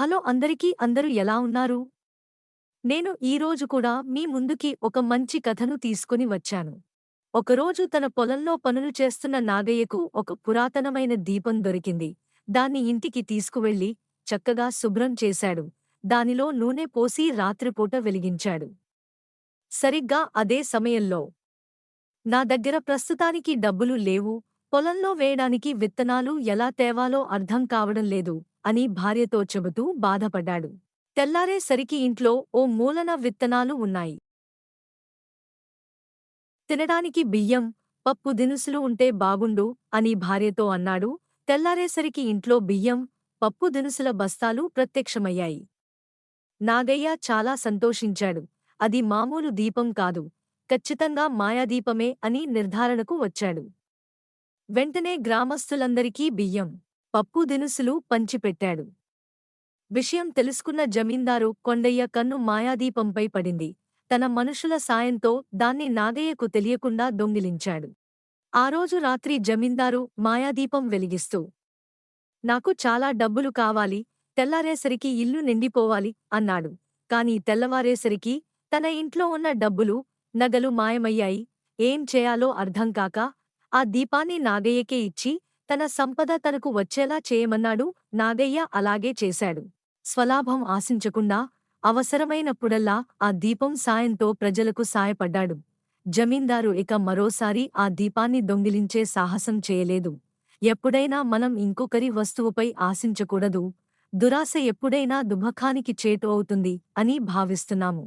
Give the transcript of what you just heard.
Hello అందరూ ఎలా ఉన్నారు? నేను ఈరోజు కూడా మీ ముందుకి ఒక మంచి కథను తీసుకుని వచ్చాను. ఒకరోజు తన పొలంలో పనులు చేస్తున్న నాగయ్యకు ఒక పురాతనమైన దీపం దొరికింది. దాన్ని ఇంటికి తీసుకువెళ్ళి చక్కగా శుభ్రం చేశాడు. దానిలో నూనె పోసి రాత్రిపూట వెలిగించాడు. సరిగ్గా అదే సమయంలో నా దగ్గర ప్రస్తుతానికి డబ్బులు లేవు, పొలంలో వేయడానికి విత్తనాలు ఎలా తేవాలో అర్థం కావడం లేదు అని భార్యతో చెబుతూ బాధపడ్డాడు. తెల్లారేసరికి ఇంట్లో ఓ మూలన విత్తనాలు ఉన్నాయి. తినడానికి బియ్యం, పప్పు దినుసులు ఉంటే బాగుండు అని భార్యతో అన్నాడు. తెల్లారేసరికి ఇంట్లో బియ్యం, పప్పు దినుసుల బస్తాలు ప్రత్యక్షమయ్యాయి. నాగయ్య చాలా సంతోషించాడు. అది మామూలు దీపం కాదు, ఖచ్చితంగా మాయాదీపమే అని నిర్ధారణకు వచ్చాడు. వెంటనే గ్రామస్తులందరికీ బియ్యం, పప్పు దినుసులు పంచిపెట్టాడు. విషయం తెలుసుకున్న జమీందారు కొండయ్య కన్ను మాయాదీపంపై పడింది. తన మనుషుల సాయంతో దాన్ని నాగయ్యకు తెలియకుండా దొంగిలించాడు. ఆ రోజు రాత్రి జమీందారు మాయాదీపం వెలిగిస్తూ, నాకు చాలా డబ్బులు కావాలి, తెల్లారేసరికి ఇల్లు నిండిపోవాలి అన్నాడు. కాని తెల్లవారేసరికి తన ఇంట్లో ఉన్న డబ్బులు, నగలు మాయమయ్యాయి. ఏం చేయాలో అర్థంకాక ఆ దీపాన్ని నాగయ్యకే ఇచ్చి తన సంపద తనకు వచ్చేలా చేయమన్నాడు. నాగయ్య అలాగే చేశాడు. స్వలాభం ఆశించకుండా అవసరమైనప్పుడల్లా ఆ దీపం సాయంతో ప్రజలకు సాయపడ్డాడు. జమీందారు ఇక మరోసారి ఆ దీపాన్ని దొంగిలించే సాహసం చేయలేదు. ఎప్పుడైనా మనం ఇంకొకరి వస్తువుపై ఆశించకూడదు. దురాశ ఎప్పుడైనా దుఃఖానికి చేటు అవుతుంది అని భావిస్తున్నాము.